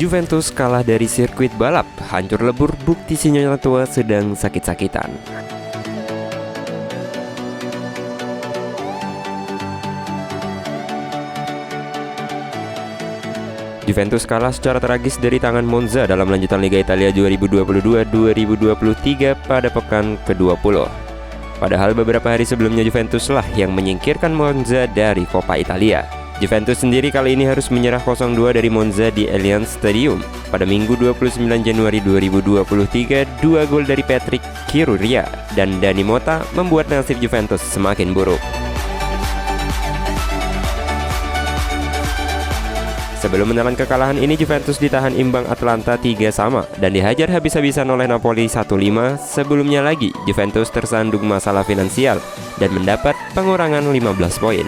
Juventus kalah dari sirkuit balap, hancur lebur bukti si nyonya tua sedang sakit-sakitan. Juventus kalah secara tragis dari tangan Monza dalam lanjutan Liga Italia 2022-2023 pada pekan ke-20. Padahal beberapa hari sebelumnya Juventus lah yang menyingkirkan Monza dari Coppa Italia. Juventus sendiri kali ini harus menyerah 0-2 dari Monza di Allianz Stadium. Pada Minggu 29 Januari 2023, 2 gol dari Patrick Chiruria dan Dani Mota membuat nasib Juventus semakin buruk. Sebelum menelan kekalahan ini, Juventus ditahan imbang Atalanta 3-3 dan dihajar habis-habisan oleh Napoli 1-5. Sebelumnya lagi, Juventus tersandung masalah finansial dan mendapat pengurangan 15 poin.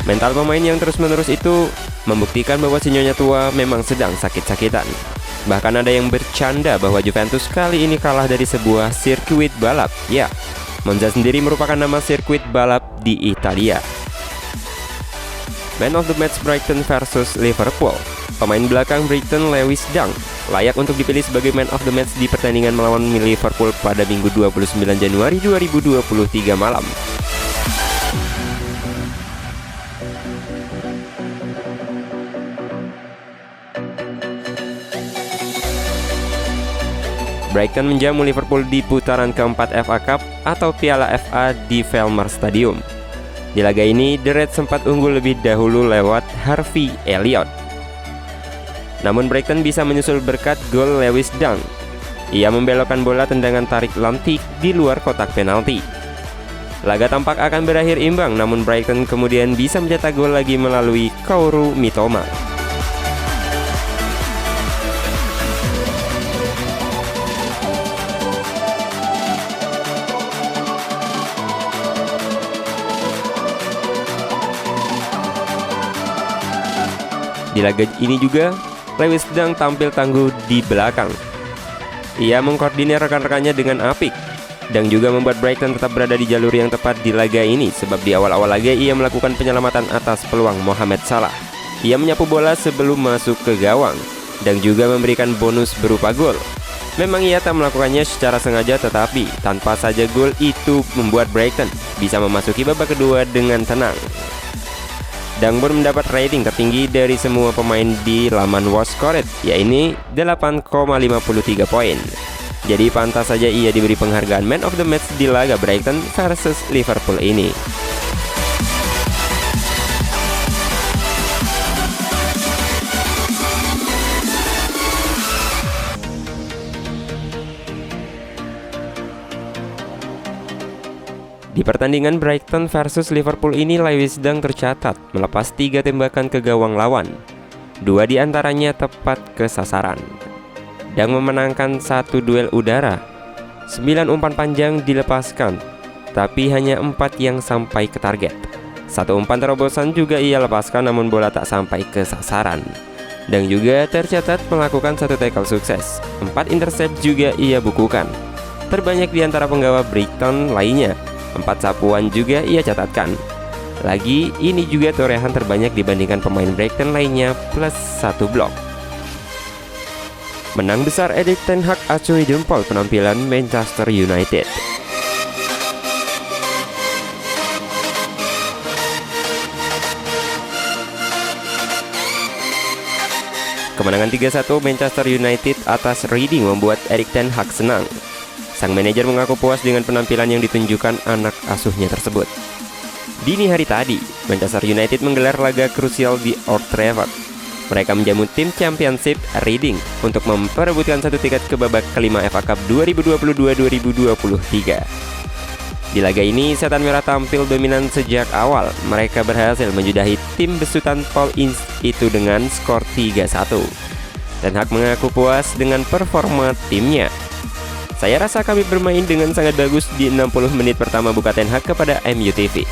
Mental pemain yang terus-menerus itu membuktikan bahwa si nyonya tua memang sedang sakit-sakitan. Bahkan ada yang bercanda bahwa Juventus kali ini kalah dari sebuah sirkuit balap. Ya, Monza sendiri merupakan nama sirkuit balap di Italia. Man of the match Brighton versus Liverpool. Pemain belakang Brighton, Lewis Dunk, layak untuk dipilih sebagai man of the match di pertandingan melawan Liverpool pada Minggu 29 Januari 2023 malam. Brighton menjamu Liverpool di putaran keempat FA Cup atau Piala FA di Velmer Stadium. Di laga ini, The Reds sempat unggul lebih dahulu lewat Harvey Elliott. Namun Brighton bisa menyusul berkat gol Lewis Dunk. Ia membelokkan bola tendangan tarik lantik di luar kotak penalti. Laga tampak akan berakhir imbang, namun Brighton kemudian bisa mencetak gol lagi melalui Kaoru Mitoma. Di laga ini juga, Lewis Dunk tampil tangguh di belakang. Ia mengkoordinir rekan-rekannya dengan apik dan juga membuat Brighton tetap berada di jalur yang tepat di laga ini, sebab di awal-awal laga ia melakukan penyelamatan atas peluang Mohamed Salah. Ia menyapu bola sebelum masuk ke gawang dan juga memberikan bonus berupa gol. Memang ia tak melakukannya secara sengaja, tetapi tanpa saja gol itu membuat Brighton bisa memasuki babak kedua dengan tenang. Dunk pun mendapat rating tertinggi dari semua pemain di laman WatchScored, yaitu 8,53 poin. Jadi pantas saja ia diberi penghargaan Man of the Match di laga Brighton versus Liverpool ini. Di pertandingan Brighton versus Liverpool ini, Lewis Dunk tercatat melepas 3 tembakan ke gawang lawan. 2 diantaranya tepat ke sasaran. Dunk memenangkan 1 duel udara. 9 umpan panjang dilepaskan, tapi hanya 4 yang sampai ke target. 1 umpan terobosan juga ia lepaskan, namun bola tak sampai ke sasaran. Dunk juga tercatat melakukan 1 tackle sukses. 4 intercept juga ia bukukan, terbanyak di antara penggawa Brighton lainnya. 4 sapuan juga ia catatkan. Lagi, ini juga torehan terbanyak dibandingkan pemain Brighton lainnya plus 1 blok. Menang besar Erik ten Hag acungi jempol penampilan Manchester United. Kemenangan 3-1 Manchester United atas Reading membuat Erik ten Hag senang. Sang manajer mengaku puas dengan penampilan yang ditunjukkan anak asuhnya tersebut. Dini hari tadi, Manchester United menggelar laga krusial di Old Trafford. Mereka menjamu tim Championship Reading untuk memperebutkan 1 tiket ke babak kelima FA Cup 2022-2023. Di laga ini, Setan Merah tampil dominan sejak awal. Mereka berhasil menjudahi tim besutan Paul Ince itu dengan skor 3-1. Ten Hag mengaku puas dengan performa timnya. Saya rasa kami bermain dengan sangat bagus di 60 menit pertama, buka Ten Hag kepada MU TV.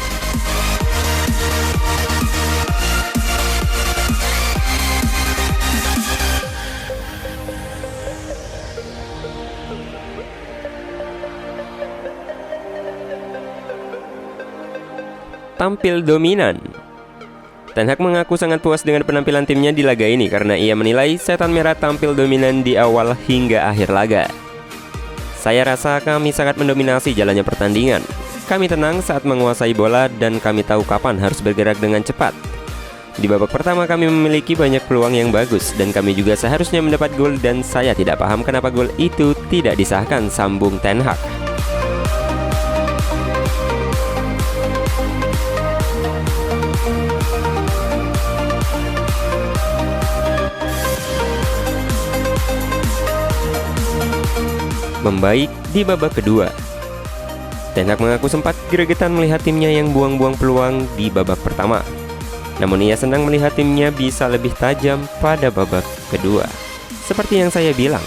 tampil dominan. Ten Hag mengaku sangat puas dengan penampilan timnya di laga ini karena ia menilai Setan Merah tampil dominan di awal hingga akhir laga. Saya rasa kami sangat mendominasi jalannya pertandingan. Kami tenang saat menguasai bola dan kami tahu kapan harus bergerak dengan cepat. Di babak pertama kami memiliki banyak peluang yang bagus dan kami juga seharusnya mendapat gol dan saya tidak paham kenapa gol itu tidak disahkan, sambung Ten Hag. Membaik di babak kedua. Ten Hag mengaku sempat gregetan melihat timnya yang buang-buang peluang di babak pertama. Namun ia senang melihat timnya bisa lebih tajam pada babak kedua. Seperti yang saya bilang,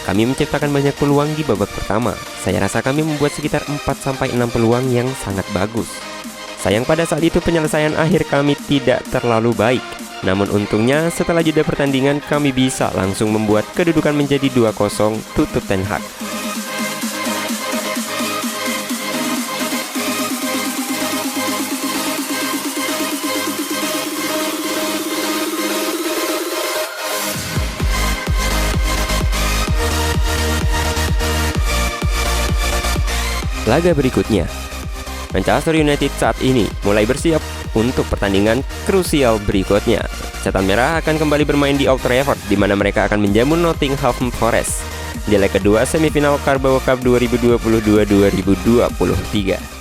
kami menciptakan banyak peluang di babak pertama. Saya rasa kami membuat sekitar 4-6 peluang yang sangat bagus. Sayang pada saat itu penyelesaian akhir kami tidak terlalu baik. Namun untungnya setelah jeda pertandingan kami bisa langsung membuat kedudukan menjadi 2-0, tutup Ten Hag. Laga berikutnya, Manchester United saat ini mulai bersiap untuk pertandingan krusial berikutnya. Setan Merah akan kembali bermain di Old Trafford, di mana mereka akan menjamu Nottingham Forest di leg kedua semifinal Carabao Cup 2022-2023.